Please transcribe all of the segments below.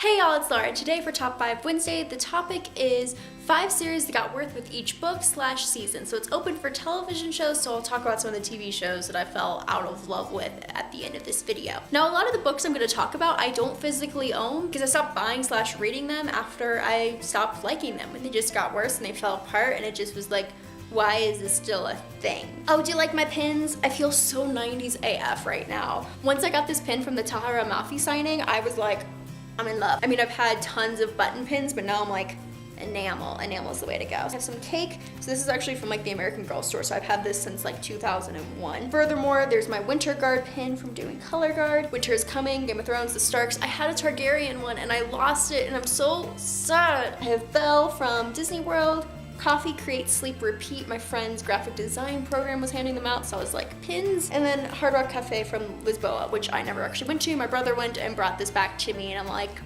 Hey y'all, it's Laura. Today for Top 5 Wednesday, the topic is 5 series that got worth with each book/season. So it's open for television shows, so I'll talk about some of the TV shows that I fell out of love with at the end of this video. Now, a lot of the books I'm going to talk about I don't physically own because I stopped buying/reading them after I stopped liking them, and they just got worse and they fell apart, and it just was like, why is this still a thing? Oh, do you like my pins? I feel so 90s AF right now. Once I got this pin from the Tahara Mafi signing, I was like, I'm in love. I mean, I've had tons of button pins, but now I'm like, enamel. Enamel is the way to go. I have some cake. So this is actually from like the American Girl store. So I've had this since like 2001. Furthermore, there's my Winter Guard pin from doing Color Guard. Winter is Coming, Game of Thrones, The Starks. I had a Targaryen one and I lost it and I'm so sad. I have Belle from Disney World. Coffee, Create, Sleep, Repeat. My friend's graphic design program was handing them out, so I was like, pins. And then Hard Rock Cafe from Lisboa, which I never actually went to. My brother went and brought this back to me, and I'm like,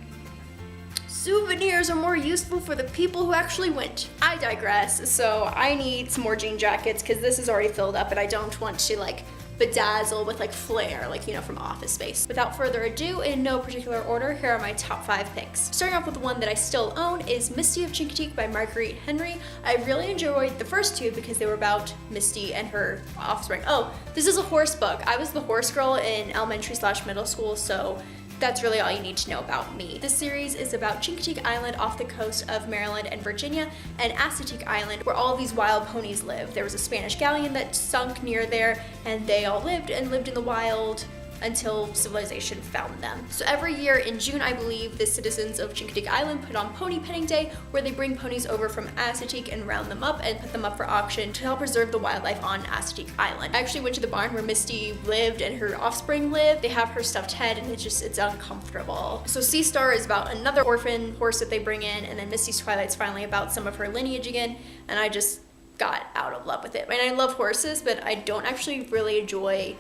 souvenirs are more useful for the people who actually went. I digress. So I need some more jean jackets because this is already filled up and I don't want to like bedazzle with like flair, like, you know, from Office Space. Without further ado, in no particular order, here are my top 5 picks. Starting off with the one that I still own is Misty of Chincoteague by Marguerite Henry. I really enjoyed the first two because they were about Misty and her offspring. Oh, this is a horse book. I was the horse girl in elementary/middle school, so that's really all you need to know about me. This series is about Chincoteague Island off the coast of Maryland and Virginia, and Assateague Island, where all these wild ponies live. There was a Spanish galleon that sunk near there, and they all lived in the wild until civilization found them. So every year in June, I believe, the citizens of Chincoteague Island put on Pony Petting Day, where they bring ponies over from Assateague and round them up and put them up for auction to help preserve the wildlife on Assateague Island. I actually went to the barn where Misty lived and her offspring lived. They have her stuffed head and it's uncomfortable. So Sea Star is about another orphan horse that they bring in, and then Misty's Twilight's finally about some of her lineage again, and I just got out of love with it. I mean, I love horses, but I don't actually really enjoy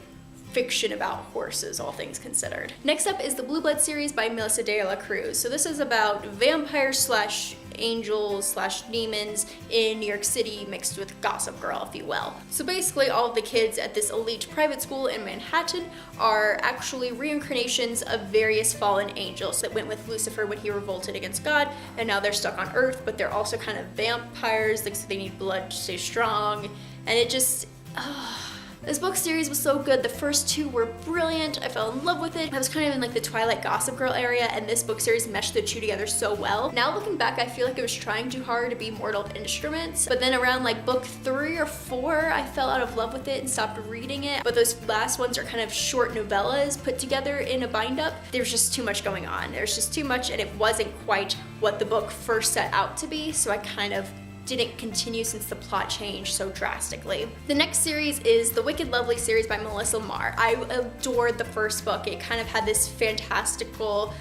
fiction about horses, all things considered. Next up is the Blue Blood series by Melissa de la Cruz. So this is about vampires/angels/demons in New York City mixed with Gossip Girl, if you will. So basically all of the kids at this elite private school in Manhattan are actually reincarnations of various fallen angels that went with Lucifer when he revolted against God, and now they're stuck on Earth, but they're also kind of vampires, like, so they need blood to stay strong, and it just, this book series was so good. The first two were brilliant. I fell in love with it. I was kind of in like the Twilight Gossip Girl area, and this book series meshed the two together so well. Now looking back, I feel like it was trying too hard to be Mortal Instruments, but then around like book 3 or 4, I fell out of love with it and stopped reading it. But those last ones are kind of short novellas put together in a bind-up. There's just too much going on. There's just too much, and it wasn't quite what the book first set out to be, so I kind of didn't continue since the plot changed so drastically. The next series is the Wicked Lovely series by Melissa Marr. I adored the first book. It kind of had this fantastical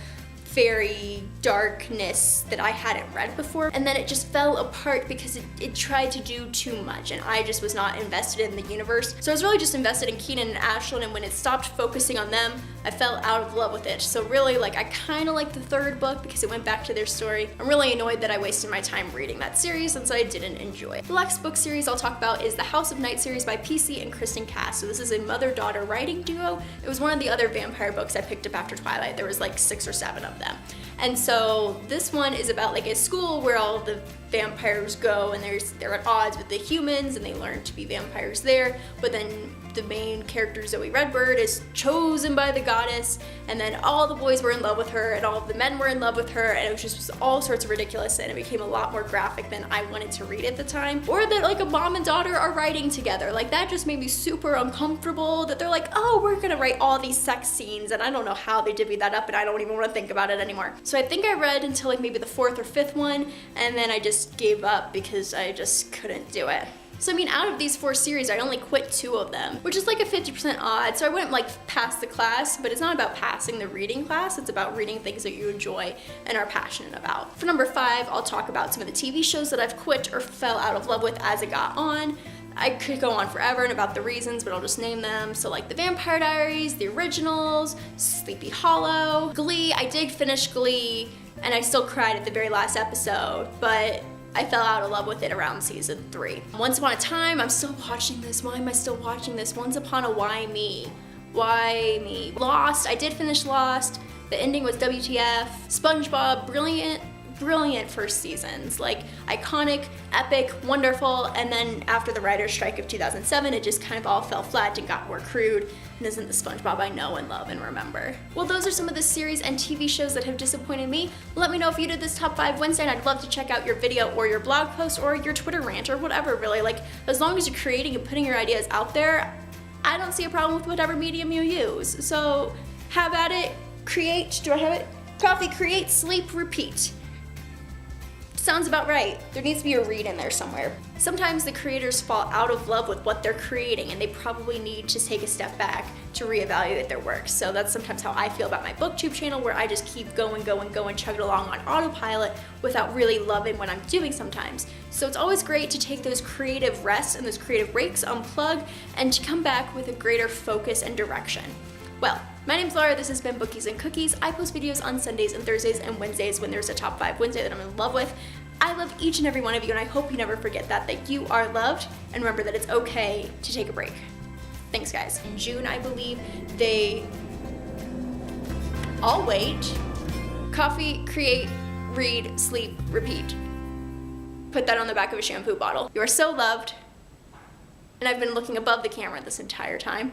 fairy darkness that I hadn't read before, and then it just fell apart because it tried to do too much, and I just was not invested in the universe. So I was really just invested in Keenan and Ashlyn, and when it stopped focusing on them, I fell out of love with it. So really, like, I kind of liked the third book because it went back to their story. I'm really annoyed that I wasted my time reading that series since I didn't enjoy it. The last book series I'll talk about is the House of Night series by PC and Kristen Cass. So this is a mother-daughter writing duo. It was one of the other vampire books I picked up after Twilight. There was like 6 or 7 of them. And so this one is about like a school where all the vampires go, and they're at odds with the humans, and they learn to be vampires there, but then the main character, Zoe Redbird, is chosen by the goddess, and then all the boys were in love with her, and all of the men were in love with her, and it was just all sorts of ridiculous, and it became a lot more graphic than I wanted to read at the time. Or that like a mom and daughter are writing together. Like, that just made me super uncomfortable, that they're like, oh, we're gonna write all these sex scenes, and I don't know how they divvied that up, and I don't even want to think about it anymore. So I think I read until like maybe the 4th or 5th one, and then I just gave up because I just couldn't do it. So I mean, out of these 4 series, I only quit 2 of them, which is like a 50% odd. So I wouldn't like pass the class, but it's not about passing the reading class. It's about reading things that you enjoy and are passionate about. For number 5, I'll talk about some of the TV shows that I've quit or fell out of love with as it got on. I could go on forever and about the reasons, but I'll just name them. So like The Vampire Diaries, The Originals, Sleepy Hollow, Glee. I did finish Glee, and I still cried at the very last episode, but I fell out of love with it around season 3. Once Upon a Time, I'm still watching this. Why am I still watching this? Once Upon a Why Me? Why me? Lost, I did finish Lost. The ending was WTF. SpongeBob, brilliant first seasons, like iconic, epic, wonderful, and then after the writer's strike of 2007, it just kind of all fell flat and got more crude and isn't the SpongeBob I know and love and remember. Well, those are some of the series and TV shows that have disappointed me. Let me know if you did this top 5 Wednesday, and I'd love to check out your video or your blog post or your Twitter rant or whatever, really. Like, as long as you're creating and putting your ideas out there, I don't see a problem with whatever medium you use. So have at it, create, do I have it? Coffee, create, sleep, repeat. Sounds about right. There needs to be a read in there somewhere. Sometimes the creators fall out of love with what they're creating and they probably need to take a step back to reevaluate their work. So that's sometimes how I feel about my booktube channel, where I just keep going, chugging along on autopilot without really loving what I'm doing sometimes. So it's always great to take those creative rests and those creative breaks, unplug, and to come back with a greater focus and direction. Well, my name's Laura, this has been Bookies and Cookies. I post videos on Sundays and Thursdays and Wednesdays when there's a top 5 Wednesday that I'm in love with. I love each and every one of you, and I hope you never forget that you are loved, and remember that it's okay to take a break. Thanks, guys. In June, I believe, I'll wait. Coffee, create, read, sleep, repeat. Put that on the back of a shampoo bottle. You are so loved, and I've been looking above the camera this entire time.